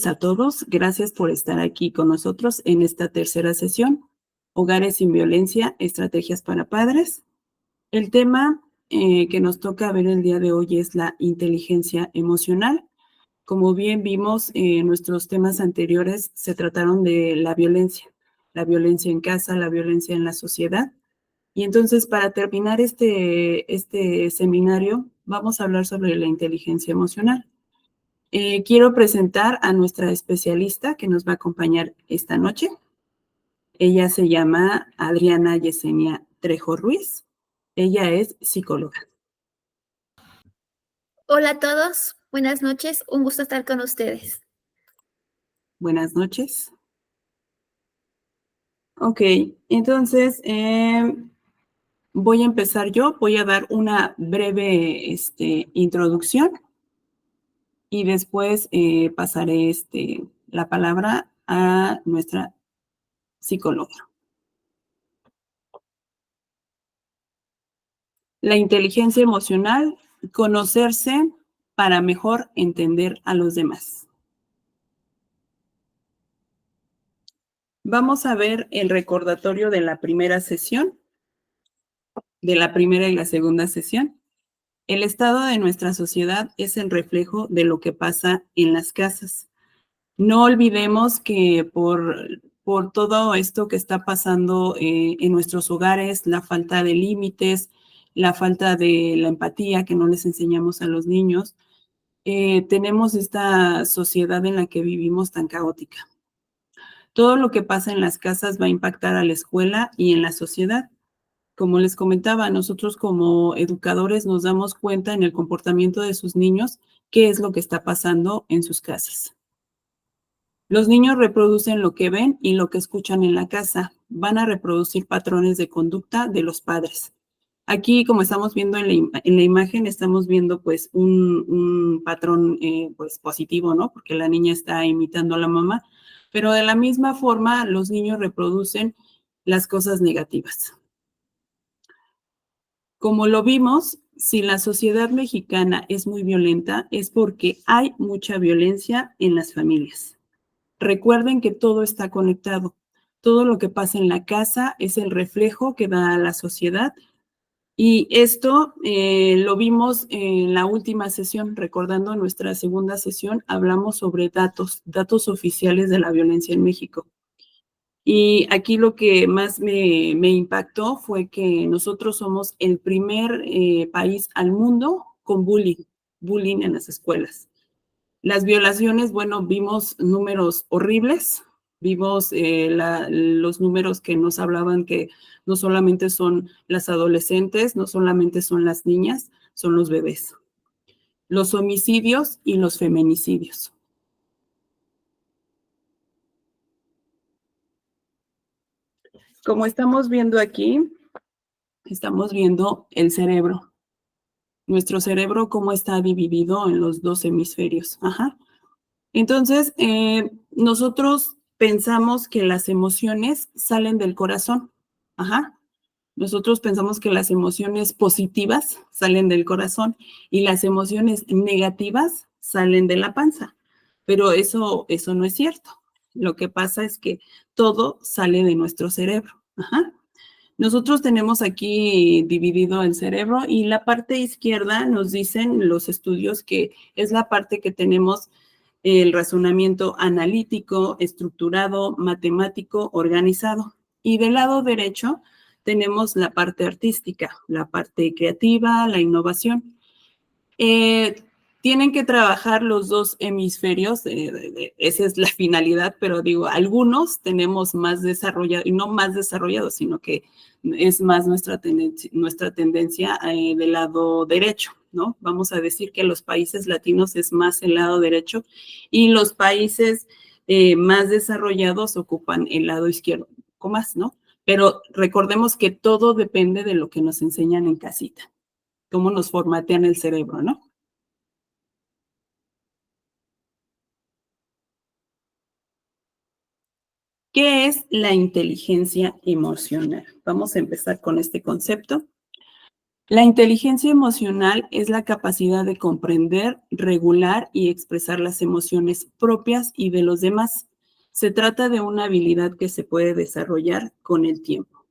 A todos, gracias por estar aquí con nosotros en esta tercera sesión, Hogares sin Violencia, Estrategias para Padres. El tema que nos toca ver el día de hoy es la inteligencia emocional. Como bien vimos, nuestros temas anteriores se trataron de la violencia en casa, la violencia en la sociedad. Y entonces, para terminar este seminario, vamos a hablar sobre la inteligencia emocional. Quiero presentar a nuestra especialista que nos va a acompañar esta noche. Ella se llama Adriana Yesenia Trejo Ruiz. Ella es psicóloga. Hola a todos, buenas noches, un gusto estar con ustedes. Buenas noches. Ok, entonces voy a empezar yo. Voy a dar una breve introducción y después pasaré la palabra a nuestra psicóloga. La inteligencia emocional, conocerse para mejor entender a los demás. Vamos a ver el recordatorio de la primera sesión, de la primera y la segunda sesión. El estado de nuestra sociedad es el reflejo de lo que pasa en las casas. No olvidemos que por todo esto que está pasando en nuestros hogares, la falta de límites, la falta de la empatía que no les enseñamos a los niños, tenemos esta sociedad en la que vivimos tan caótica. Todo lo que pasa en las casas va a impactar a la escuela y en la sociedad. Como les comentaba, nosotros como educadores nos damos cuenta en el comportamiento de sus niños qué es lo que está pasando en sus casas. Los niños reproducen lo que ven y lo que escuchan en la casa. Van a reproducir patrones de conducta de los padres. Aquí, como estamos viendo en la imagen, estamos viendo pues un patrón pues positivo, ¿no? Porque la niña está imitando a la mamá, pero de la misma forma los niños reproducen las cosas negativas. Como lo vimos, si la sociedad mexicana es muy violenta, es porque hay mucha violencia en las familias. Recuerden que todo está conectado. Todo lo que pasa en la casa es el reflejo que da a la sociedad. Y esto lo vimos en la última sesión, recordando nuestra segunda sesión, hablamos sobre datos oficiales de la violencia en México. Y aquí lo que más me impactó fue que nosotros somos el primer país al mundo con bullying en las escuelas. Las violaciones, bueno, vimos números horribles, vimos los números que nos hablaban que no solamente son las adolescentes, no solamente son las niñas, son los bebés. Los homicidios y los feminicidios. Como estamos viendo aquí, estamos viendo el cerebro. Nuestro cerebro, cómo está dividido en los dos hemisferios. Ajá. Entonces, nosotros pensamos que las emociones salen del corazón. Ajá. Nosotros pensamos que las emociones positivas salen del corazón y las emociones negativas salen de la panza. Pero eso no es cierto. Lo que pasa es que todo sale de nuestro cerebro. Ajá. Nosotros tenemos aquí dividido el cerebro y la parte izquierda nos dicen los estudios que es la parte que tenemos el razonamiento analítico, estructurado, matemático, organizado. Y del lado derecho tenemos la parte artística, la parte creativa, la innovación. Tienen que trabajar los dos hemisferios, esa es la finalidad, pero digo, algunos tenemos más desarrollado, y no más desarrollado, sino que es más nuestra tendencia del lado derecho, ¿no? Vamos a decir que los países latinos es más el lado derecho y los países más desarrollados ocupan el lado izquierdo, un poco más, ¿no? Pero recordemos que todo depende de lo que nos enseñan en casita, cómo nos formatean el cerebro, ¿no? ¿Qué es la inteligencia emocional? Vamos a empezar con este concepto. La inteligencia emocional es la capacidad de comprender, regular y expresar las emociones propias y de los demás. Se trata de una habilidad que se puede desarrollar con el tiempo.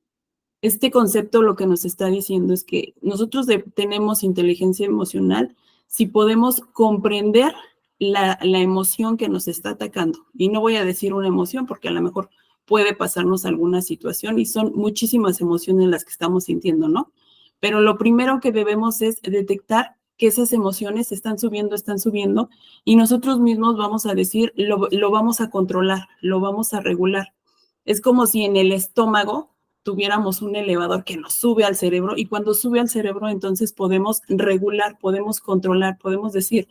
Este concepto lo que nos está diciendo es que nosotros tenemos inteligencia emocional si podemos comprender la emoción que nos está atacando. Y no voy a decir una emoción porque a lo mejor puede pasarnos alguna situación y son muchísimas emociones las que estamos sintiendo, ¿no? Pero lo primero que debemos es detectar que esas emociones están subiendo y nosotros mismos vamos a decir, lo vamos a controlar, lo vamos a regular. Es como si en el estómago tuviéramos un elevador que nos sube al cerebro y cuando sube al cerebro entonces podemos regular, podemos controlar, podemos decir,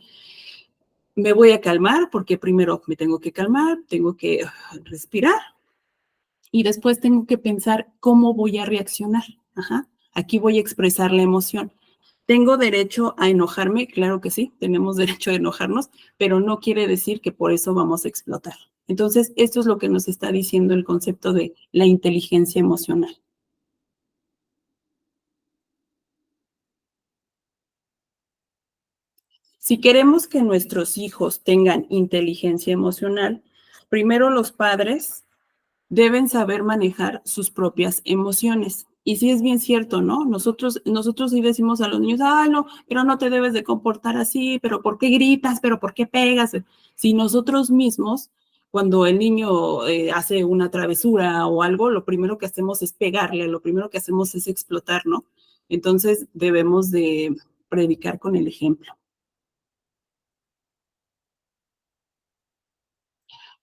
me voy a calmar porque primero me tengo que calmar, tengo que respirar y después tengo que pensar cómo voy a reaccionar. Ajá. Aquí voy a expresar la emoción. ¿Tengo derecho a enojarme? Claro que sí, tenemos derecho a enojarnos, pero no quiere decir que por eso vamos a explotar. Entonces, esto es lo que nos está diciendo el concepto de la inteligencia emocional. Si queremos que nuestros hijos tengan inteligencia emocional, primero los padres deben saber manejar sus propias emociones. Y sí es bien cierto, ¿no? Nosotros sí decimos a los niños, ay, no, pero no te debes de comportar así, pero ¿por qué gritas? ¿Pero por qué pegas? Si nosotros mismos, cuando el niño hace una travesura o algo, lo primero que hacemos es pegarle, lo primero que hacemos es explotar, ¿no? Entonces debemos de predicar con el ejemplo.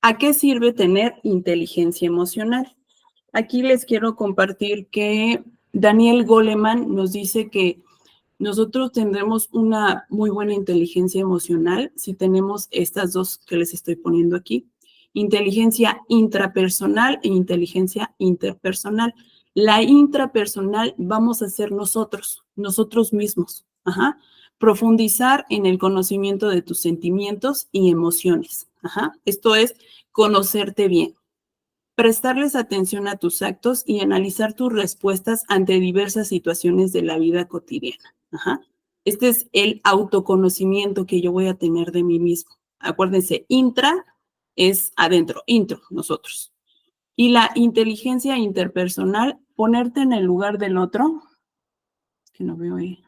¿A qué sirve tener inteligencia emocional? Aquí les quiero compartir que Daniel Goleman nos dice que nosotros tendremos una muy buena inteligencia emocional si tenemos estas dos que les estoy poniendo aquí. Inteligencia intrapersonal e inteligencia interpersonal. La intrapersonal vamos a ser nosotros mismos. Ajá. Profundizar en el conocimiento de tus sentimientos y emociones. Ajá. Esto es conocerte bien. Prestarles atención a tus actos y analizar tus respuestas ante diversas situaciones de la vida cotidiana. Ajá. Este es el autoconocimiento que yo voy a tener de mí mismo. Acuérdense, intra es adentro, intro, nosotros. Y la inteligencia interpersonal, ponerte en el lugar del otro, que no veo ahí,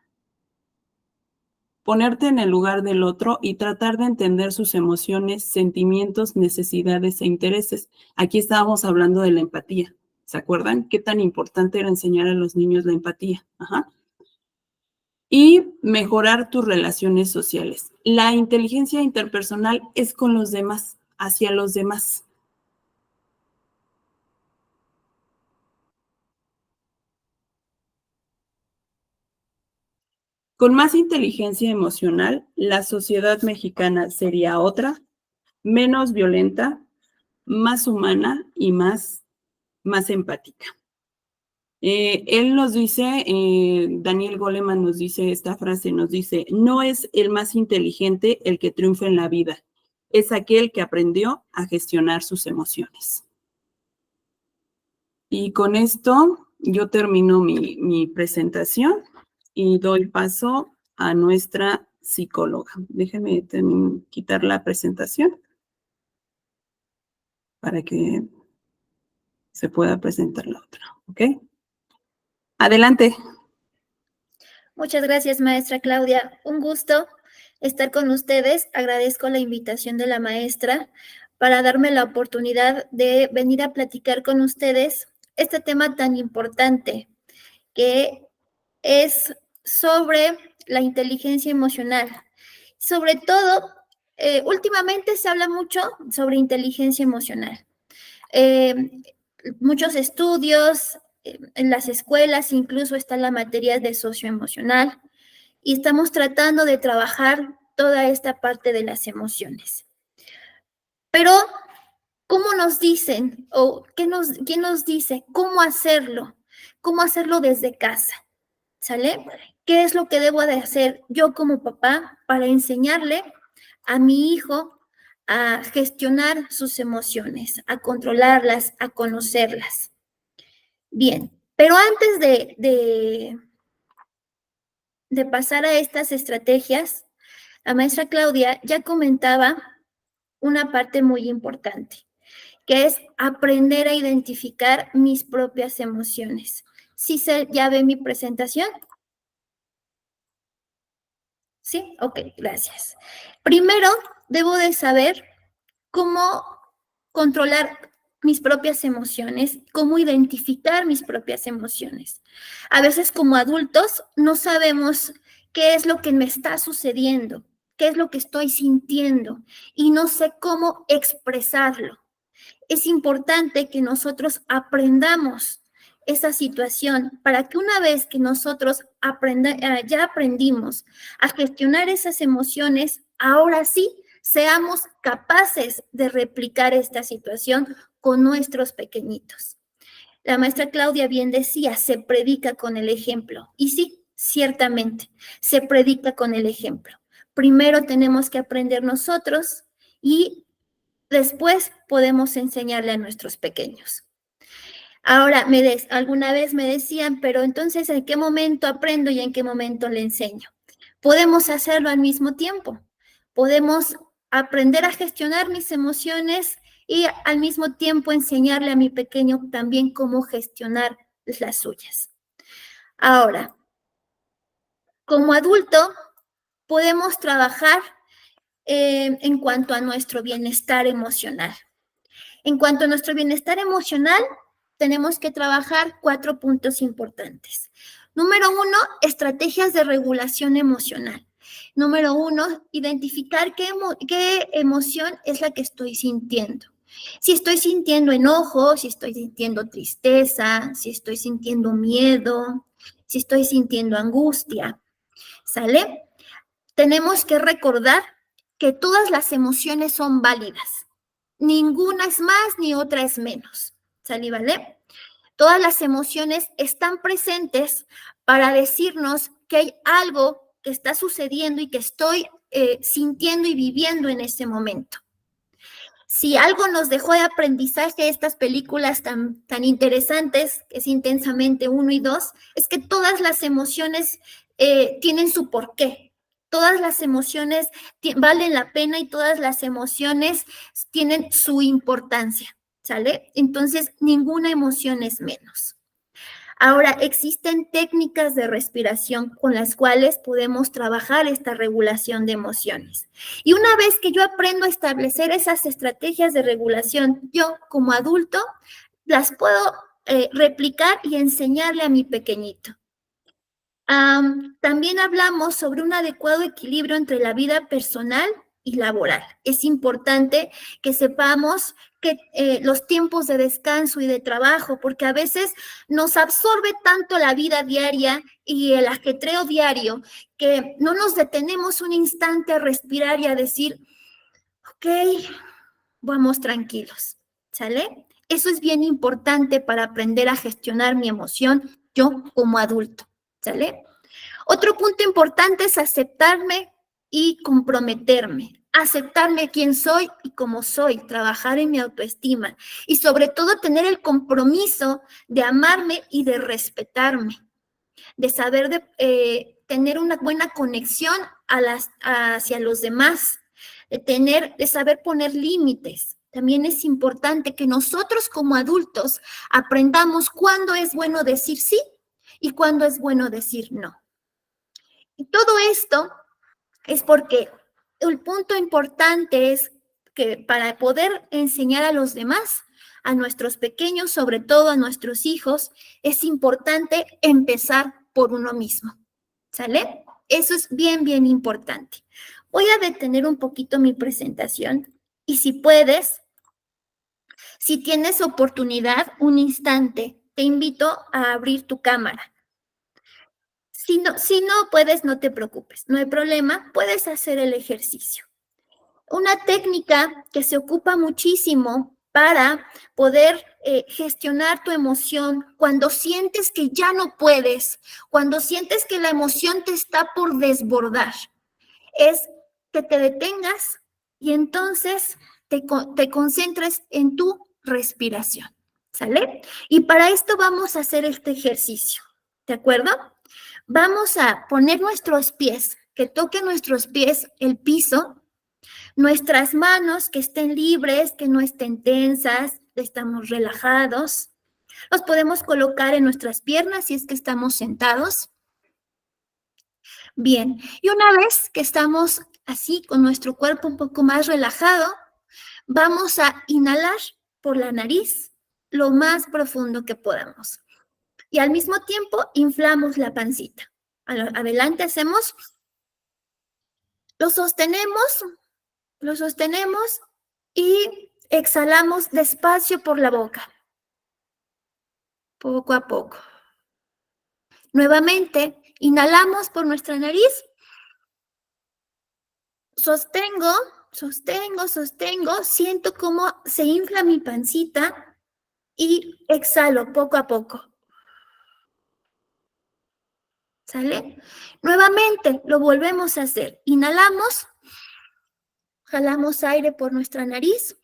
ponerte en el lugar del otro y tratar de entender sus emociones, sentimientos, necesidades e intereses. Aquí estábamos hablando de la empatía. ¿Se acuerdan? ¿Qué tan importante era enseñar a los niños la empatía? Ajá. Y mejorar tus relaciones sociales. La inteligencia interpersonal es con los demás, hacia los demás. Con más inteligencia emocional, la sociedad mexicana sería otra, menos violenta, más humana y más empática. Él nos dice, Daniel Goleman nos dice esta frase, nos dice, no es el más inteligente el que triunfa en la vida, es aquel que aprendió a gestionar sus emociones. Y con esto yo termino mi presentación y doy paso a nuestra psicóloga. Déjenme quitar la presentación para que se pueda presentar la otra, ¿ok? Adelante. Muchas gracias, maestra Claudia. Un gusto estar con ustedes. Agradezco la invitación de la maestra para darme la oportunidad de venir a platicar con ustedes este tema tan importante que es sobre la inteligencia emocional. Sobre todo, últimamente se habla mucho sobre inteligencia emocional. Eh, Muchos estudios, en las escuelas incluso está la materia de socioemocional y estamos tratando de trabajar toda esta parte de las emociones. Pero, ¿cómo nos dicen o quién nos dice cómo hacerlo? ¿Cómo hacerlo desde casa? ¿Sale? ¿Qué es lo que debo de hacer yo como papá para enseñarle a mi hijo a gestionar sus emociones, a controlarlas, a conocerlas? Bien, pero antes de pasar a estas estrategias, la maestra Claudia ya comentaba una parte muy importante, que es aprender a identificar mis propias emociones. ¿Sí ya ve mi presentación? ¿Sí? Ok, gracias. Primero, debo de saber cómo controlar mis propias emociones, cómo identificar mis propias emociones. A veces como adultos no sabemos qué es lo que me está sucediendo, qué es lo que estoy sintiendo y no sé cómo expresarlo. Es importante que nosotros aprendamos esa situación para que una vez que nosotros ya aprendimos a gestionar esas emociones, ahora sí seamos capaces de replicar esta situación con nuestros pequeñitos. La maestra Claudia bien decía, se predica con el ejemplo. Y sí, ciertamente, se predica con el ejemplo. Primero tenemos que aprender nosotros y después podemos enseñarle a nuestros pequeños. Ahora, alguna vez me decían, pero entonces, ¿en qué momento aprendo y en qué momento le enseño? Podemos hacerlo al mismo tiempo. Podemos aprender a gestionar mis emociones y al mismo tiempo enseñarle a mi pequeño también cómo gestionar las suyas. Ahora, como adulto, podemos trabajar en cuanto a nuestro bienestar emocional. En cuanto a nuestro bienestar emocional, tenemos que trabajar 4 puntos importantes. Número 1, estrategias de regulación emocional. Número 1, identificar qué emoción es la que estoy sintiendo. Si estoy sintiendo enojo, si estoy sintiendo tristeza, si estoy sintiendo miedo, si estoy sintiendo angustia, ¿sale? Tenemos que recordar que todas las emociones son válidas. Ninguna es más ni otra es menos. ¿Sale, vale? Todas las emociones están presentes para decirnos que hay algo que está sucediendo y que estoy sintiendo y viviendo en ese momento. Si algo nos dejó de aprendizaje estas películas tan interesantes, que es Intensamente 1 y 2, es que todas las emociones tienen su porqué. Todas las emociones valen la pena y todas las emociones tienen su importancia, ¿sale? Entonces, ninguna emoción es menos. Ahora, existen técnicas de respiración con las cuales podemos trabajar esta regulación de emociones. Y una vez que yo aprendo a establecer esas estrategias de regulación, yo como adulto las puedo replicar y enseñarle a mi pequeñito. También hablamos sobre un adecuado equilibrio entre la vida personal y laboral. Es importante que sepamos que los tiempos de descanso y de trabajo, porque a veces nos absorbe tanto la vida diaria y el ajetreo diario que no nos detenemos un instante a respirar y a decir, ok, vamos tranquilos, ¿sale? Eso es bien importante para aprender a gestionar mi emoción yo como adulto, ¿sale? Otro punto importante es aceptarme y comprometerme. Aceptarme quién soy y cómo soy, trabajar en mi autoestima y sobre todo tener el compromiso de amarme y de respetarme, de saber tener una buena conexión hacia los demás, de saber poner límites. También es importante que nosotros como adultos aprendamos cuándo es bueno decir sí y cuándo es bueno decir no. Y todo esto es porque el punto importante es que para poder enseñar a los demás, a nuestros pequeños, sobre todo a nuestros hijos, es importante empezar por uno mismo, ¿sale? Eso es bien, bien importante. Voy a detener un poquito mi presentación y si puedes, si tienes oportunidad, un instante, te invito a abrir tu cámara. Si no puedes, no te preocupes, no hay problema, puedes hacer el ejercicio. Una técnica que se ocupa muchísimo para poder gestionar tu emoción cuando sientes que ya no puedes, cuando sientes que la emoción te está por desbordar, es que te detengas y entonces te concentres en tu respiración, ¿sale? Y para esto vamos a hacer este ejercicio, ¿de acuerdo? Vamos a poner nuestros pies, que toquen nuestros pies el piso, nuestras manos que estén libres, que no estén tensas, estamos relajados. Los podemos colocar en nuestras piernas si es que estamos sentados. Bien, y una vez que estamos así con nuestro cuerpo un poco más relajado, vamos a inhalar por la nariz lo más profundo que podamos. Y al mismo tiempo inflamos la pancita. Adelante hacemos, lo sostenemos y exhalamos despacio por la boca, poco a poco. Nuevamente, inhalamos por nuestra nariz, sostengo, siento cómo se infla mi pancita y exhalo poco a poco. ¿Sale? Nuevamente lo volvemos a hacer. Inhalamos, jalamos aire por nuestra nariz,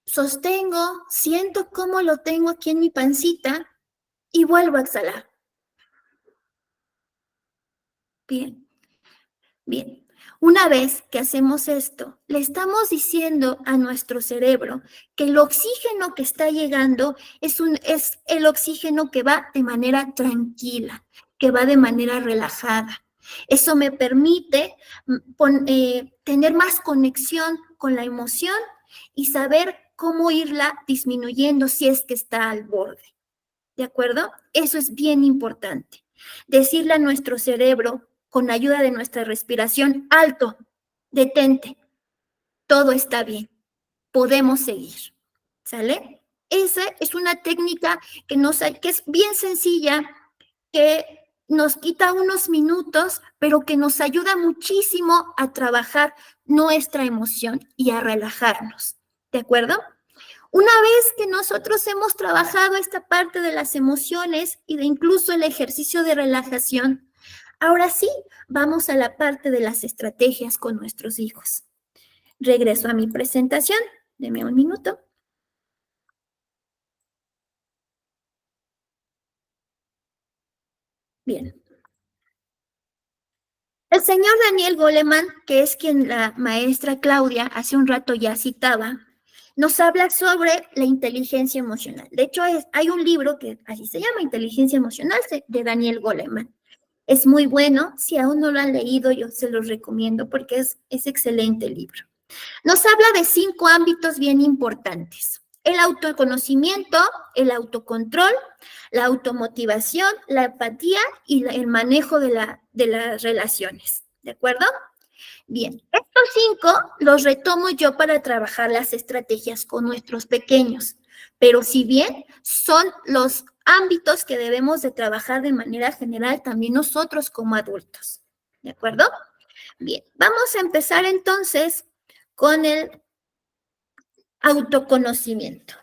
sostengo, siento cómo lo tengo aquí en mi pancita y vuelvo a exhalar. Bien, bien. Una vez que hacemos esto, le estamos diciendo a nuestro cerebro que el oxígeno que está llegando es el oxígeno que va de manera tranquila, que va de manera relajada. Eso me permite tener más conexión con la emoción y saber cómo irla disminuyendo si es que está al borde. ¿De acuerdo? Eso es bien importante. Decirle a nuestro cerebro, con ayuda de nuestra respiración, alto, detente, todo está bien, podemos seguir, ¿sale? Esa es una técnica que es bien sencilla, que nos quita unos minutos, pero que nos ayuda muchísimo a trabajar nuestra emoción y a relajarnos, ¿de acuerdo? Una vez que nosotros hemos trabajado esta parte de las emociones y de incluso el ejercicio de relajación, ahora sí, vamos a la parte de las estrategias con nuestros hijos. Regreso a mi presentación. Deme un minuto. Bien. El señor Daniel Goleman, que es quien la maestra Claudia hace un rato ya citaba, nos habla sobre la inteligencia emocional. De hecho, hay un libro que así se llama, Inteligencia Emocional, de Daniel Goleman. Es muy bueno, si aún no lo han leído, yo se los recomiendo porque es excelente el libro. Nos habla de 5 ámbitos bien importantes: el autoconocimiento, el autocontrol, la automotivación, la empatía y el manejo de las relaciones. ¿De acuerdo? Bien, estos 5 los retomo yo para trabajar las estrategias con nuestros pequeños, pero si bien son los ámbitos que debemos de trabajar de manera general también nosotros como adultos. ¿De acuerdo? Bien, vamos a empezar entonces con el autoconocimiento.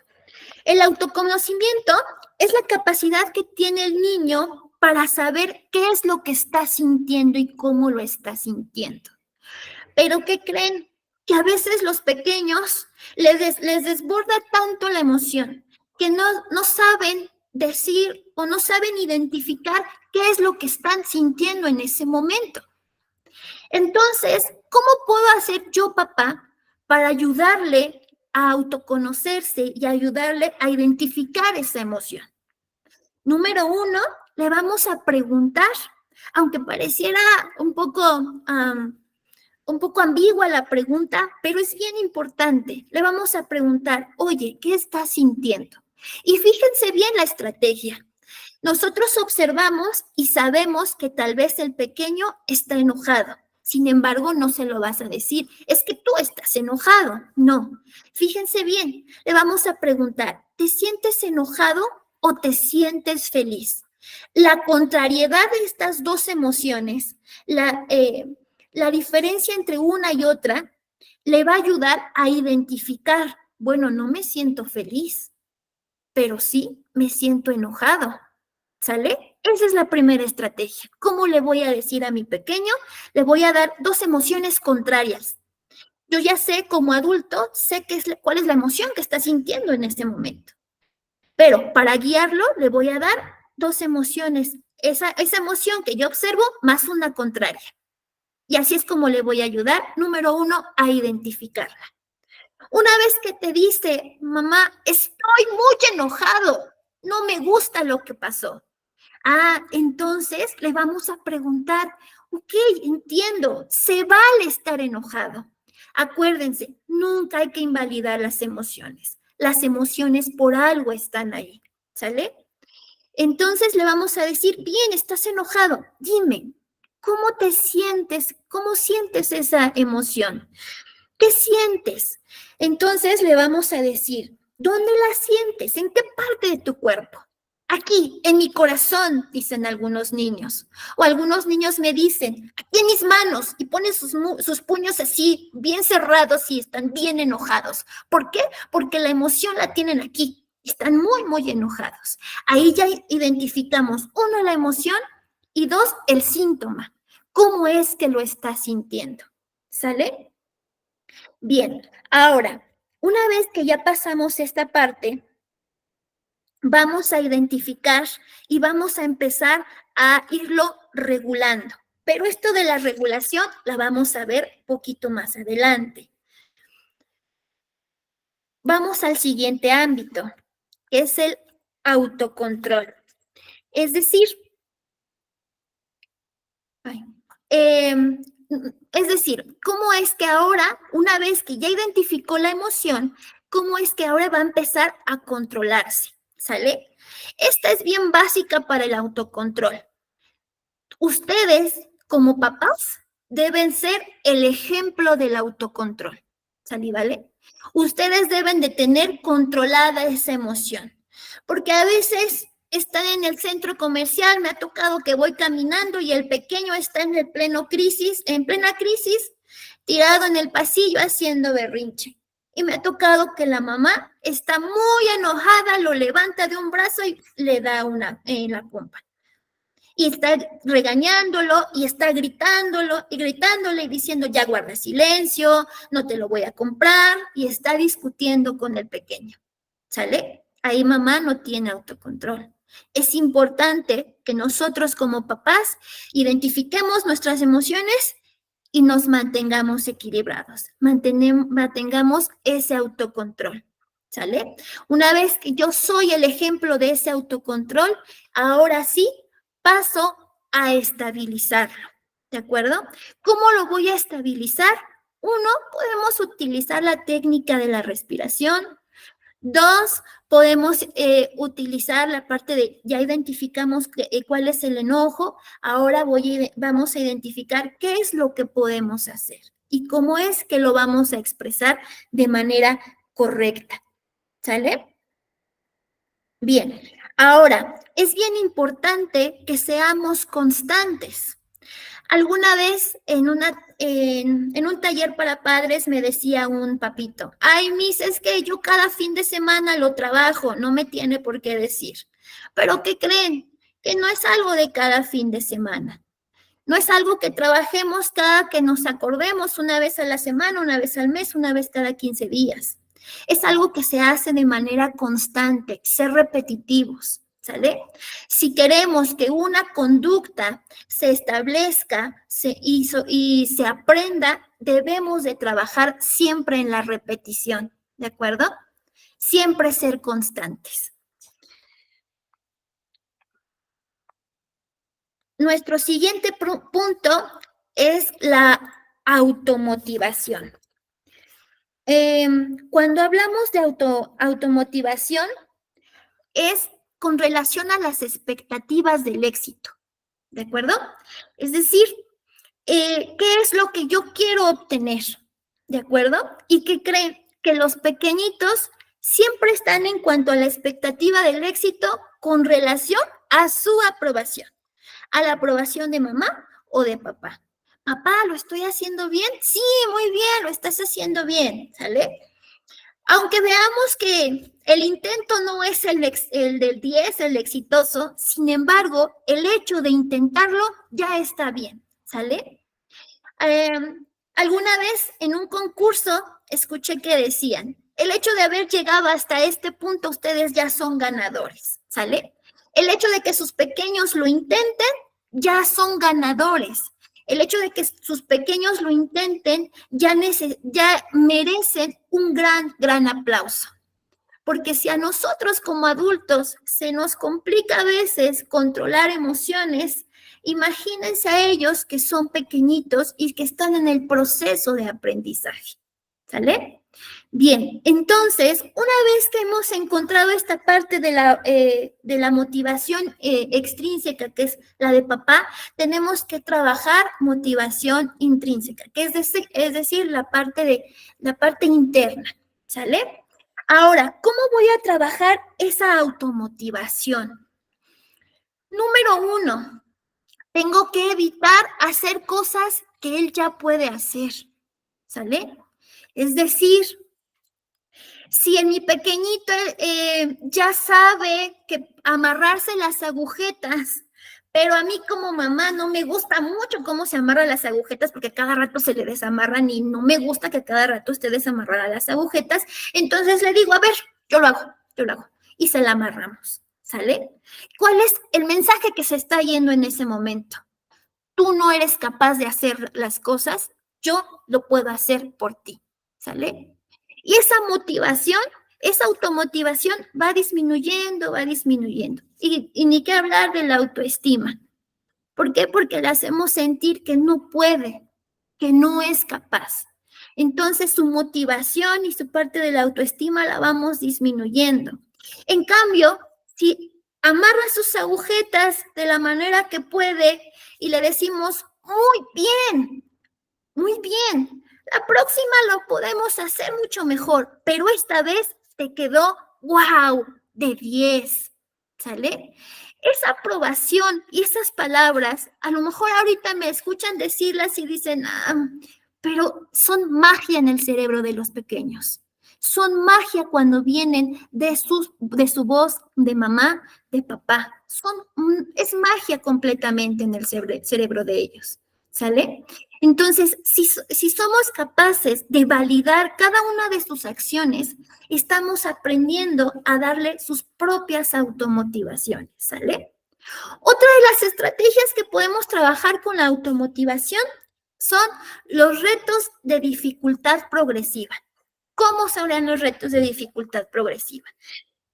El autoconocimiento es la capacidad que tiene el niño para saber qué es lo que está sintiendo y cómo lo está sintiendo. Pero ¿qué creen? Que a veces los pequeños les desborda tanto la emoción que no saben decir o no saben identificar qué es lo que están sintiendo en ese momento. Entonces, ¿cómo puedo hacer yo, papá, para ayudarle a autoconocerse y ayudarle a identificar esa emoción? Número 1, le vamos a preguntar, aunque pareciera un poco ambigua la pregunta, pero es bien importante. Le vamos a preguntar, oye, ¿qué estás sintiendo? Y fíjense bien la estrategia. Nosotros observamos y sabemos que tal vez el pequeño está enojado. Sin embargo, no se lo vas a decir, es que tú estás enojado. No, fíjense bien, le vamos a preguntar, ¿te sientes enojado o te sientes feliz? La contrariedad de estas dos emociones, la diferencia entre una y otra, le va a ayudar a identificar, bueno, no me siento feliz, pero sí me siento enojado. ¿Sale? Esa es la primera estrategia. ¿Cómo le voy a decir a mi pequeño? Le voy a dar 2 emociones contrarias. Yo ya sé como adulto, sé cuál es la emoción que está sintiendo en este momento. Pero para guiarlo, le voy a dar dos emociones, esa emoción que yo observo más una contraria. Y así es como le voy a ayudar, número 1, a identificarla. Una vez que te dice, mamá, estoy muy enojado, no me gusta lo que pasó. Entonces le vamos a preguntar, ok, entiendo, se vale estar enojado. Acuérdense, nunca hay que invalidar las emociones. Las emociones por algo están ahí, ¿sale? Entonces le vamos a decir, bien, estás enojado, dime, ¿cómo te sientes? ¿Cómo sientes esa emoción? ¿Qué sientes? Entonces le vamos a decir, ¿dónde la sientes? ¿En qué parte de tu cuerpo? Aquí, en mi corazón, dicen algunos niños. O algunos niños me dicen, aquí en mis manos, y ponen sus puños así, bien cerrados y están bien enojados. ¿Por qué? Porque la emoción la tienen aquí. Están muy, muy enojados. Ahí ya identificamos, uno, la emoción y dos, el síntoma. ¿Cómo es que lo está sintiendo? ¿Sale? Bien, ahora, una vez que ya pasamos esta parte, vamos a identificar y vamos a empezar a irlo regulando. Pero esto de la regulación la vamos a ver un poquito más adelante. Vamos al siguiente ámbito, que es el autocontrol. Es decir, ¿cómo es que ahora, una vez que ya identificó la emoción, cómo es que ahora va a empezar a controlarse? ¿Sale? Esta es bien básica para el autocontrol. Ustedes, como papás, deben ser el ejemplo del autocontrol. ¿Sale? ¿Vale? Ustedes deben de tener controlada esa emoción, porque a veces están en el centro comercial, me ha tocado que voy caminando y el pequeño está en plena crisis, tirado en el pasillo haciendo berrinche. Y me ha tocado que la mamá está muy enojada, lo levanta de un brazo y le da una en la pompa. Y está regañándolo y está gritándolo y gritándole y diciendo, ya guarda silencio, no te lo voy a comprar, y está discutiendo con el pequeño. ¿Sale? Ahí mamá no tiene autocontrol. Es importante que nosotros como papás identifiquemos nuestras emociones y nos mantengamos equilibrados, mantengamos ese autocontrol, ¿sale? Una vez que yo soy el ejemplo de ese autocontrol, ahora sí paso a estabilizarlo, ¿de acuerdo? ¿Cómo lo voy a estabilizar? Uno, podemos utilizar la técnica de la respiración. Dos, podemos utilizar la parte de, ya identificamos cuál es el enojo, ahora vamos a identificar qué es lo que podemos hacer y cómo es que lo vamos a expresar de manera correcta. ¿Sale? Bien, ahora, es bien importante que seamos constantes. Alguna vez en un taller para padres me decía un papito, ay, Miss, es que yo cada fin de semana lo trabajo, no me tiene por qué decir. Pero ¿qué creen? Que no es algo de cada fin de semana. No es algo que trabajemos cada que nos acordemos, una vez a la semana, una vez al mes, una vez cada 15 días. Es algo que se hace de manera constante, ser repetitivos. ¿Sale? Si queremos que una conducta se establezca y se aprenda, debemos de trabajar siempre en la repetición, ¿de acuerdo? Siempre ser constantes. Nuestro siguiente punto es la automotivación. Cuando hablamos de automotivación, es con relación a las expectativas del éxito, ¿de acuerdo? Es decir, ¿qué es lo que yo quiero obtener? ¿De acuerdo? ¿Y qué creen? Que los pequeñitos siempre están en cuanto a la expectativa del éxito con relación a su aprobación, a la aprobación de mamá o de papá. Papá, ¿lo estoy haciendo bien? Sí, muy bien, lo estás haciendo bien, ¿sale? Aunque veamos que el intento no es el del 10, el exitoso, sin embargo, el hecho de intentarlo ya está bien, ¿sale? Alguna vez en un concurso escuché que decían, el hecho de haber llegado hasta este punto, ustedes ya son ganadores, ¿sale? El hecho de que sus pequeños lo intenten, ya son ganadores. El hecho de que sus pequeños lo intenten, ya merecen un gran aplauso. Porque si a nosotros como adultos se nos complica a veces controlar emociones, imagínense a ellos que son pequeñitos y que están en el proceso de aprendizaje. ¿Sale? Bien, entonces, una vez que hemos encontrado esta parte de la motivación extrínseca, que es la de papá, tenemos que trabajar motivación intrínseca, que es decir, la parte interna, ¿sale? Ahora, ¿cómo voy a trabajar esa automotivación? Número 1, tengo que evitar hacer cosas que él ya puede hacer, ¿sale? Es decir, si en mi pequeñito ya sabe que amarrarse las agujetas, pero a mí como mamá no me gusta mucho cómo se amarran las agujetas porque cada rato se le desamarran y no me gusta que cada rato esté desamarrada las agujetas, entonces le digo, a ver, yo lo hago, y se la amarramos, ¿sale? ¿Cuál es el mensaje que se está yendo en ese momento? Tú no eres capaz de hacer las cosas, yo lo puedo hacer por ti, ¿sale? Y esa motivación, esa automotivación va disminuyendo. Y ni qué hablar de la autoestima. ¿Por qué? Porque le hacemos sentir que no puede, que no es capaz. Entonces su motivación y su parte de la autoestima la vamos disminuyendo. En cambio, si amarra sus agujetas de la manera que puede y le decimos, muy bien, la próxima lo podemos hacer mucho mejor, pero esta vez te quedó wow, de 10, ¿sale? Esa aprobación y esas palabras, a lo mejor ahorita me escuchan decirlas y dicen, pero son magia en el cerebro de los pequeños. Son magia cuando vienen de su voz de mamá, de papá. Es magia completamente en el cerebro de ellos, ¿sale? Entonces, si somos capaces de validar cada una de sus acciones, estamos aprendiendo a darle sus propias automotivaciones, ¿sale? Otra de las estrategias que podemos trabajar con la automotivación son los retos de dificultad progresiva. ¿Cómo serán los retos de dificultad progresiva?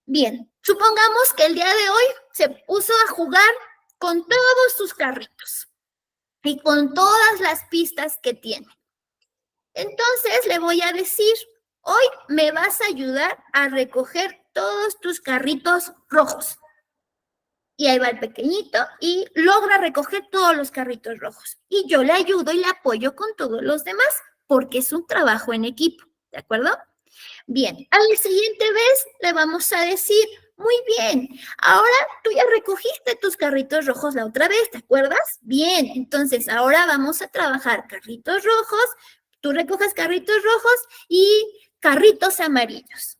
Bien, supongamos que el día de hoy se puso a jugar con todos sus carritos y con todas las pistas que tiene. Entonces le voy a decir, hoy me vas a ayudar a recoger todos tus carritos rojos. Y ahí va el pequeñito y logra recoger todos los carritos rojos. Y yo le ayudo y le apoyo con todos los demás, porque es un trabajo en equipo, ¿de acuerdo? Bien, a la siguiente vez le vamos a decir, muy bien, ahora tú ya recogiste tus carritos rojos la otra vez, ¿te acuerdas? Bien, entonces ahora vamos a trabajar carritos rojos, tú recoges carritos rojos y carritos amarillos.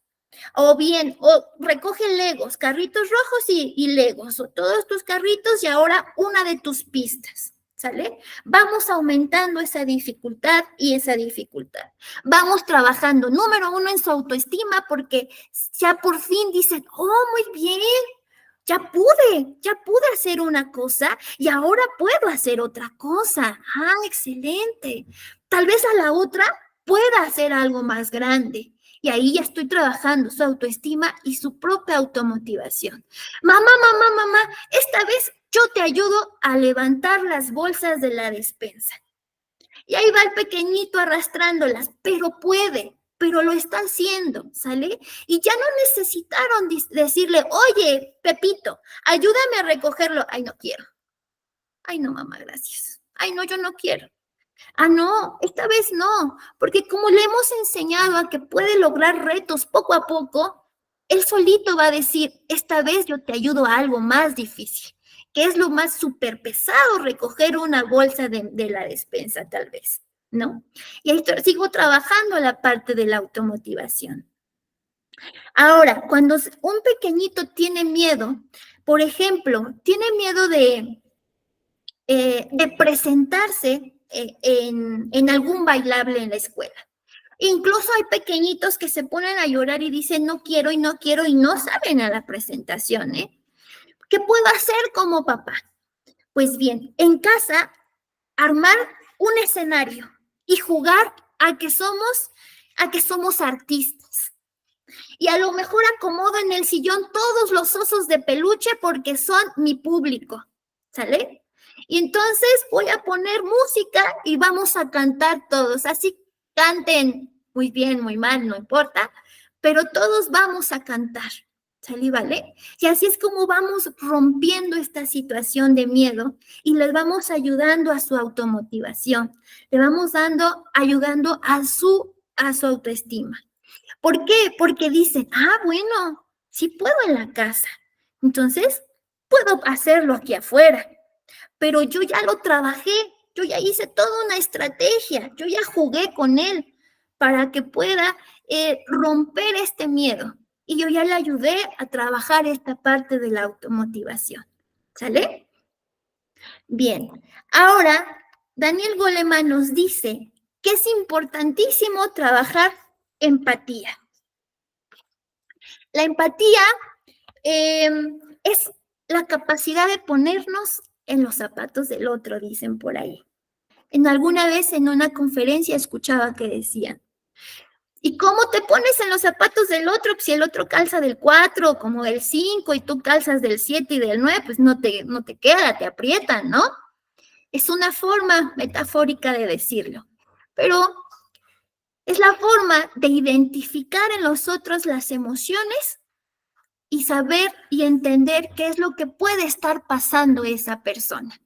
O bien, recoge legos, carritos rojos y legos, o todos tus carritos y ahora una de tus pistas, ¿sale? Vamos aumentando esa dificultad y esa dificultad. Vamos trabajando, número 1, en su autoestima, porque ya por fin dicen, muy bien, ya pude hacer una cosa y ahora puedo hacer otra cosa. Excelente. Tal vez a la otra pueda hacer algo más grande. Y ahí ya estoy trabajando su autoestima y su propia automotivación. Mamá, esta vez yo te ayudo a levantar las bolsas de la despensa. Y ahí va el pequeñito arrastrándolas, pero lo está haciendo, ¿sale? Y ya no necesitaron decirle, oye, Pepito, ayúdame a recogerlo. Ay, no quiero. Ay, no, mamá, gracias. Ay, no, yo no quiero. No, esta vez no, porque como le hemos enseñado a que puede lograr retos poco a poco, él solito va a decir, esta vez yo te ayudo a algo más difícil, que es lo más súper pesado, recoger una bolsa de la despensa tal vez, ¿no? Y ahí sigo trabajando la parte de la automotivación. Ahora, cuando un pequeñito tiene miedo, por ejemplo, tiene miedo de presentarse en algún bailable en la escuela. Incluso hay pequeñitos que se ponen a llorar y dicen no quiero y no saben a la presentación, ¿eh? ¿Qué puedo hacer como papá? Pues bien, en casa, armar un escenario y jugar a que somos artistas. Y a lo mejor acomodo en el sillón todos los osos de peluche porque son mi público, ¿sale? Y entonces voy a poner música y vamos a cantar todos. Así canten muy bien, muy mal, no importa, pero todos vamos a cantar, ¿sale? ¿Vale? Y así es como vamos rompiendo esta situación de miedo y les vamos ayudando a su automotivación, le vamos ayudando a su autoestima. ¿Por qué? Porque dicen, bueno, sí puedo en la casa, entonces puedo hacerlo aquí afuera, pero yo ya lo trabajé, yo ya hice toda una estrategia, yo ya jugué con él para que pueda romper este miedo y yo ya le ayudé a trabajar esta parte de la automotivación, ¿sale? Bien, ahora Daniel Goleman nos dice que es importantísimo trabajar empatía. La empatía es la capacidad de ponernos en los zapatos del otro, dicen por ahí. Alguna vez en una conferencia escuchaba que decían, ¿y cómo te pones en los zapatos del otro? Si el otro calza del 4, como del 5, y tú calzas del 7 y del 9, pues no te queda, te aprietan, ¿no? Es una forma metafórica de decirlo, pero es la forma de identificar en los otros las emociones y saber y entender qué es lo que puede estar pasando esa persona.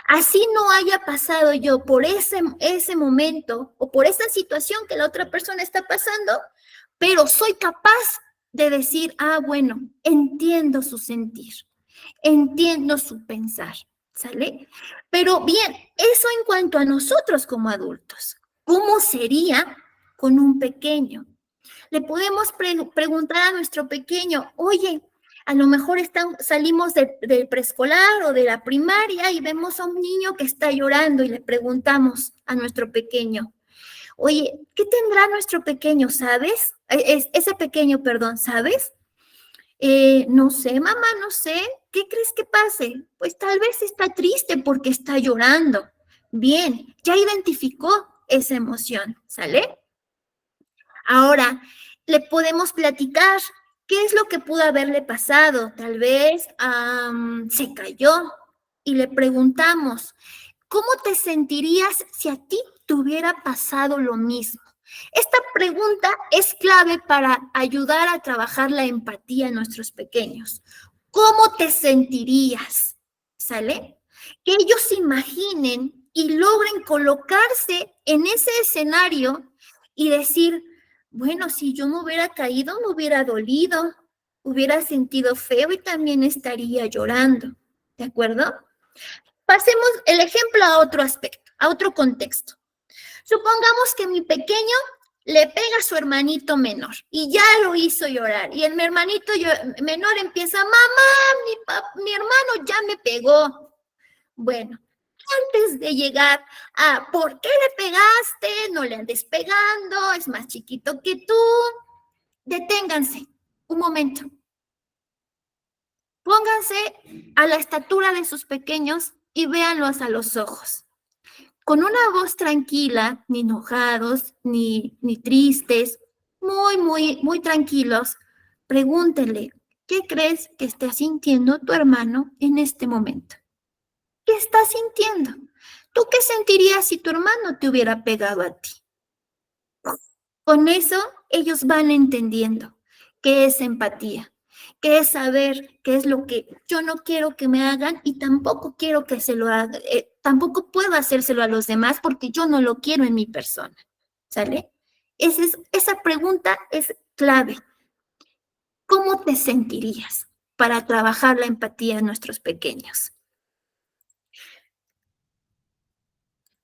Así no haya pasado yo por ese momento o por esa situación que la otra persona está pasando, pero soy capaz de decir, bueno, entiendo su sentir, entiendo su pensar, ¿sale? Pero bien, eso en cuanto a nosotros como adultos. ¿Cómo sería con un pequeño? Le podemos preguntar a nuestro pequeño, oye, a lo mejor salimos del preescolar o de la primaria y vemos a un niño que está llorando y le preguntamos a nuestro pequeño, oye, ¿qué tendrá nuestro pequeño, sabes? Ese pequeño, perdón, ¿sabes? No sé, mamá, no sé. ¿Qué crees que pase? Pues tal vez está triste porque está llorando. Bien, ya identificó esa emoción, ¿sale? Ahora, le podemos platicar qué es lo que pudo haberle pasado. Tal vez se cayó y le preguntamos, ¿cómo te sentirías si a ti te hubiera pasado lo mismo? Esta pregunta es clave para ayudar a trabajar la empatía en nuestros pequeños. ¿Cómo te sentirías? ¿Sale? Que ellos se imaginen y logren colocarse en ese escenario y decir, bueno, si yo me hubiera caído, me hubiera dolido, hubiera sentido feo y también estaría llorando. ¿De acuerdo? Pasemos el ejemplo a otro aspecto, a otro contexto. Supongamos que mi pequeño le pega a su hermanito menor y ya lo hizo llorar. Y el hermanito menor empieza, mamá, mi hermano ya me pegó. Bueno, antes de llegar a ¿por qué le pegaste? No le andes pegando, es más chiquito que tú. Deténganse un momento. Pónganse a la estatura de sus pequeños y véanlos a los ojos. Con una voz tranquila, ni enojados, ni tristes, muy tranquilos, pregúntenle, ¿qué crees que está sintiendo tu hermano en este momento? ¿Qué está sintiendo? ¿Tú qué sentirías si tu hermano te hubiera pegado a ti? Con eso, ellos van entendiendo qué es empatía, qué es saber qué es lo que yo no quiero que me hagan y tampoco quiero que se lo haga, tampoco puedo hacérselo a los demás porque yo no lo quiero en mi persona, ¿sale? Esa pregunta es clave. ¿Cómo te sentirías para trabajar la empatía en nuestros pequeños?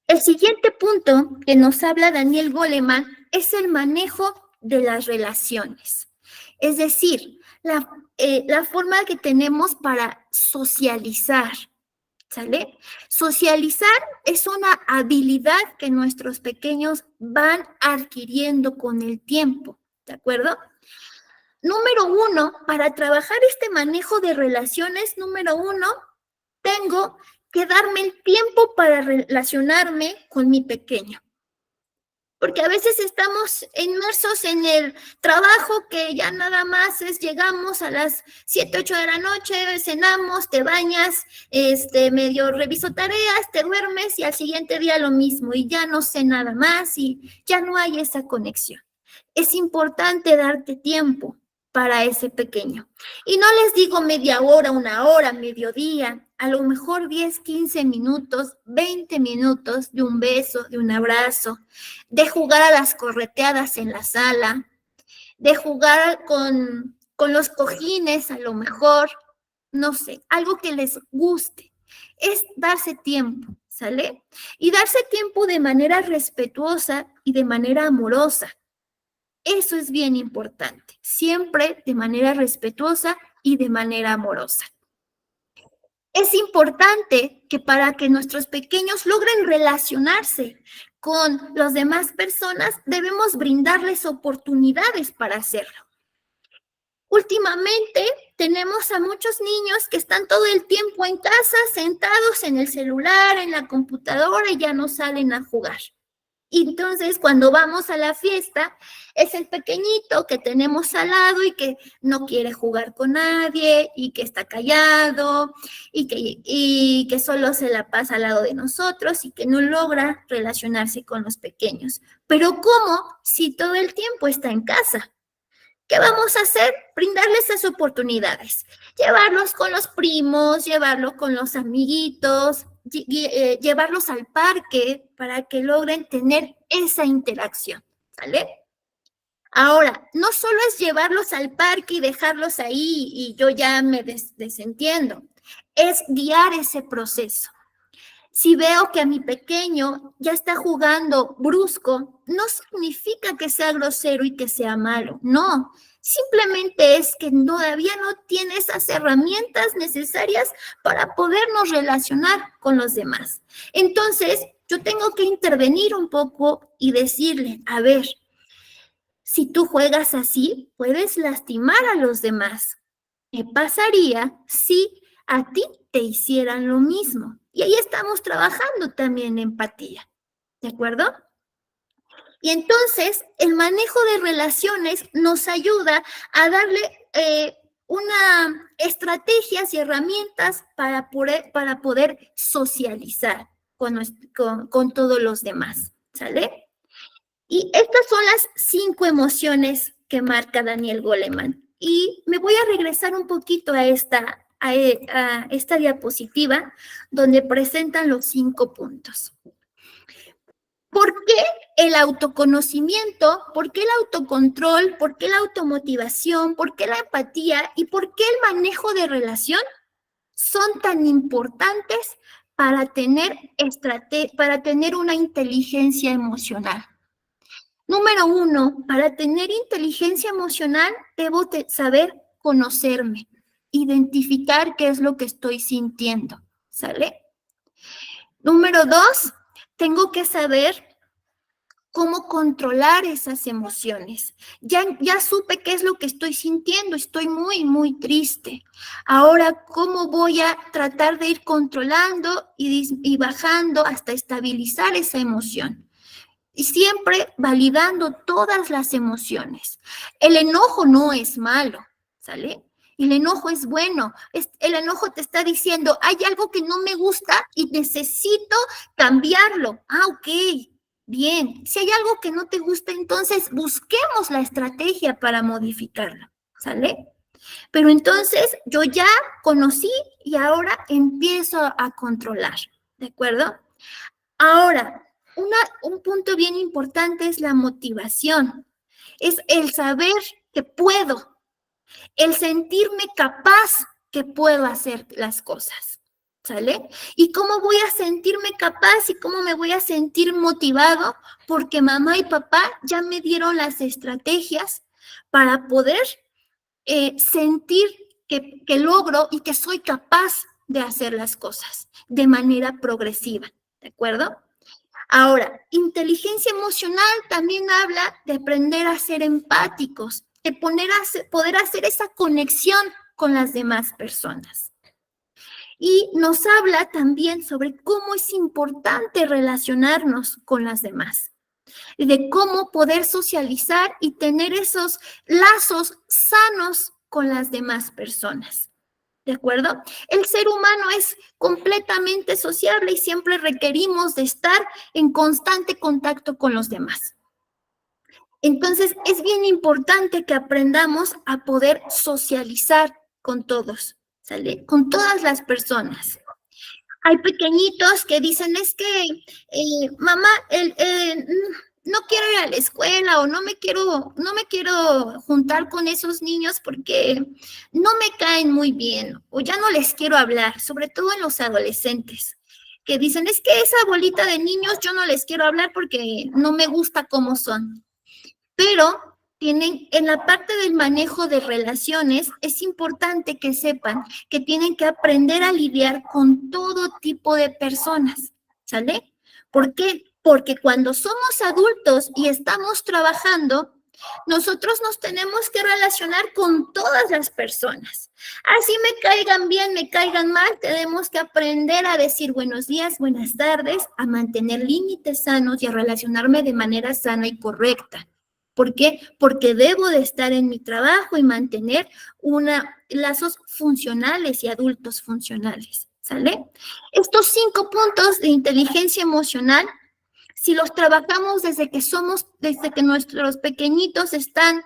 El siguiente punto que nos habla Daniel Goleman es el manejo de las relaciones. Es decir, la forma que tenemos para socializar, ¿sale? Socializar es una habilidad que nuestros pequeños van adquiriendo con el tiempo, ¿de acuerdo? Número uno, para trabajar este manejo de relaciones, número uno, tengo que darme el tiempo para relacionarme con mi pequeño. Porque a veces estamos inmersos en el trabajo que ya nada más es, llegamos a las 7, 8 de la noche, cenamos, te bañas, medio reviso tareas, te duermes y al siguiente día lo mismo y ya no sé nada más y ya no hay esa conexión. Es importante darte tiempo para ese pequeño. Y no les digo media hora, una hora, mediodía, a lo mejor 10, 15 minutos, 20 minutos de un beso, de un abrazo, de jugar a las correteadas en la sala, de jugar con los cojines a lo mejor, no sé, algo que les guste. Es darse tiempo, ¿sale? Y darse tiempo de manera respetuosa y de manera amorosa. Eso es bien importante, siempre de manera respetuosa y de manera amorosa. Es importante que para que nuestros pequeños logren relacionarse con las demás personas, debemos brindarles oportunidades para hacerlo. Últimamente tenemos a muchos niños que están todo el tiempo en casa, sentados en el celular, en la computadora y ya no salen a jugar. Y entonces, cuando vamos a la fiesta, es el pequeñito que tenemos al lado y que no quiere jugar con nadie y que está callado y que solo se la pasa al lado de nosotros y que no logra relacionarse con los pequeños. Pero ¿cómo si todo el tiempo está en casa? ¿Qué vamos a hacer? Brindarles esas oportunidades. Llevarlos con los primos, llevarlos con los amiguitos, llevarlos al parque para que logren tener esa interacción, ¿vale? Ahora, no solo es llevarlos al parque y dejarlos ahí y yo ya me desentiendo, es guiar ese proceso. Si veo que a mi pequeño ya está jugando brusco, no significa que sea grosero y que sea malo, no. Simplemente es que todavía no tiene esas herramientas necesarias para podernos relacionar con los demás. Entonces, yo tengo que intervenir un poco y decirle, a ver, si tú juegas así, puedes lastimar a los demás. ¿Qué pasaría si a ti te hicieran lo mismo? Y ahí estamos trabajando también en empatía, ¿de acuerdo? Y entonces el manejo de relaciones nos ayuda a darle estrategias y herramientas para poder socializar con todos los demás, ¿sale? Y estas son las 5 emociones que marca Daniel Goleman. Y me voy a regresar un poquito a esta diapositiva donde presentan los 5 puntos. ¿Por qué el autoconocimiento? ¿Por qué el autocontrol? ¿Por qué la automotivación? ¿Por qué la empatía? ¿Y por qué el manejo de relación son tan importantes para tener una inteligencia emocional? Número 1, para tener inteligencia emocional, debo saber conocerme, identificar qué es lo que estoy sintiendo, ¿sale? Número 2, tengo que saber cómo controlar esas emociones. Ya supe qué es lo que estoy sintiendo, estoy muy, muy triste. Ahora, ¿cómo voy a tratar de ir controlando y bajando hasta estabilizar esa emoción? Y siempre validando todas las emociones. El enojo no es malo, ¿sale? El enojo es bueno. El enojo te está diciendo, hay algo que no me gusta y necesito cambiarlo. Ah, ok, bien. Si hay algo que no te gusta, entonces busquemos la estrategia para modificarlo, ¿sale? Pero entonces yo ya conocí y ahora empiezo a controlar, ¿de acuerdo? Ahora, un punto bien importante es la motivación. Es el saber que puedo, el sentirme capaz que puedo hacer las cosas, ¿sale? ¿Y cómo voy a sentirme capaz y cómo me voy a sentir motivado? Porque mamá y papá ya me dieron las estrategias para poder sentir que logro y que soy capaz de hacer las cosas de manera progresiva, ¿de acuerdo? Ahora, inteligencia emocional también habla de aprender a ser empáticos, poder hacer esa conexión con las demás personas. Y nos habla también sobre cómo es importante relacionarnos con las demás, y de cómo poder socializar y tener esos lazos sanos con las demás personas. ¿De acuerdo? El ser humano es completamente sociable y siempre requerimos de estar en constante contacto con los demás. Entonces, es bien importante que aprendamos a poder socializar con todos, ¿sale? Con todas las personas. Hay pequeñitos que dicen, es que, mamá, no quiero ir a la escuela o no me quiero juntar con esos niños porque no me caen muy bien o ya no les quiero hablar, sobre todo en los adolescentes, que dicen, es que esa bolita de niños yo no les quiero hablar porque no me gusta cómo son. Pero tienen, en la parte del manejo de relaciones, es importante que sepan que tienen que aprender a lidiar con todo tipo de personas, ¿sale? ¿Por qué? Porque cuando somos adultos y estamos trabajando, nosotros nos tenemos que relacionar con todas las personas. Así me caigan bien, me caigan mal, tenemos que aprender a decir buenos días, buenas tardes, a mantener límites sanos y a relacionarme de manera sana y correcta. ¿Por qué? Porque debo de estar en mi trabajo y mantener lazos funcionales y adultos funcionales, ¿sale? Estos 5 puntos de inteligencia emocional, si los trabajamos desde que nuestros pequeñitos están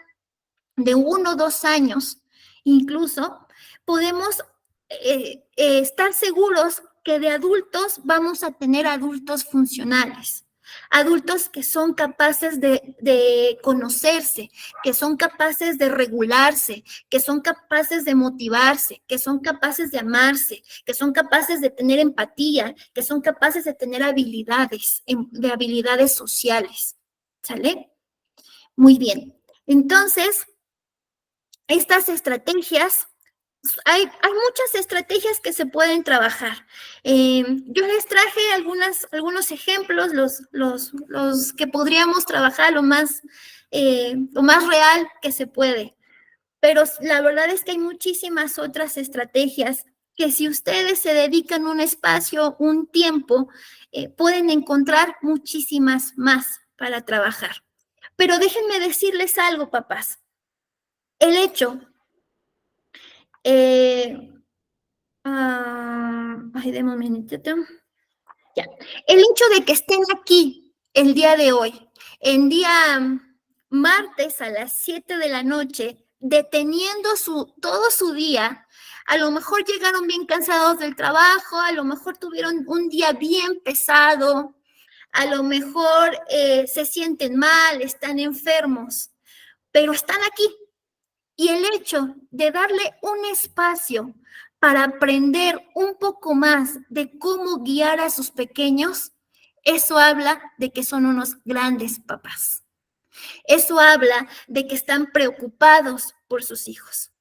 de 1 o 2 años, incluso, podemos estar seguros que de adultos vamos a tener adultos funcionales. Adultos que son capaces de conocerse, que son capaces de regularse, que son capaces de motivarse, que son capaces de amarse, que son capaces de tener empatía, que son capaces de tener habilidades sociales. ¿Sale? Muy bien. Entonces, estas estrategias, hay muchas estrategias que se pueden trabajar. Yo les traje algunos ejemplos, los que podríamos trabajar lo más real que se puede. Pero la verdad es que hay muchísimas otras estrategias que si ustedes se dedican un espacio, un tiempo, pueden encontrar muchísimas más para trabajar. Pero déjenme decirles algo, papás. El hecho deme un minutito. Ya. El hecho de que estén aquí el día de hoy, en día martes a las 7 de la noche, deteniendo todo su día, a lo mejor llegaron bien cansados del trabajo, a lo mejor tuvieron un día bien pesado, a lo mejor se sienten mal, están enfermos, pero están aquí. Y el hecho de darle un espacio para aprender un poco más de cómo guiar a sus pequeños, eso habla de que son unos grandes papás. Eso habla de que están preocupados por sus hijos.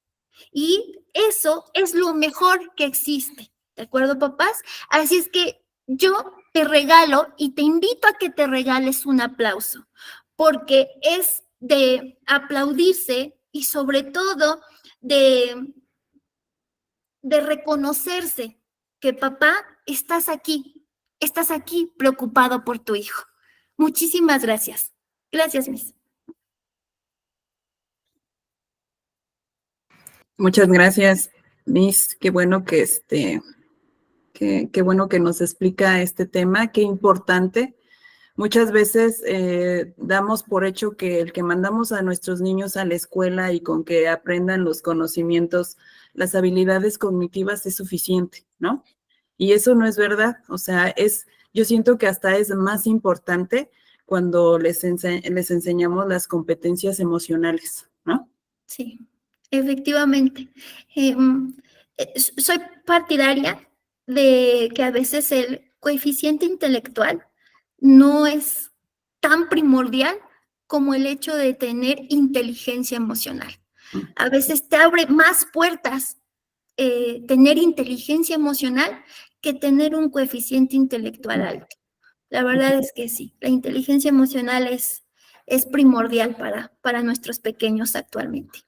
Y eso es lo mejor que existe. ¿De acuerdo, papás? Así es que yo te regalo y te invito a que te regales un aplauso, porque es de aplaudirse y sobre todo de reconocerse que papá, estás aquí preocupado por tu hijo. Muchísimas gracias. Gracias, Miss. Muchas gracias, Miss. Qué bueno que qué bueno que nos explica este tema, qué importante. Muchas veces damos por hecho que el que mandamos a nuestros niños a la escuela y con que aprendan los conocimientos, las habilidades cognitivas es suficiente, ¿no? Y eso no es verdad. O sea, yo siento que hasta es más importante cuando les enseñamos las competencias emocionales, ¿no? Sí, efectivamente. Soy partidaria de que a veces el coeficiente intelectual no es tan primordial como el hecho de tener inteligencia emocional. A veces te abre más puertas tener inteligencia emocional que tener un coeficiente intelectual alto. La verdad es que sí, la inteligencia emocional es es primordial para nuestros pequeños actualmente.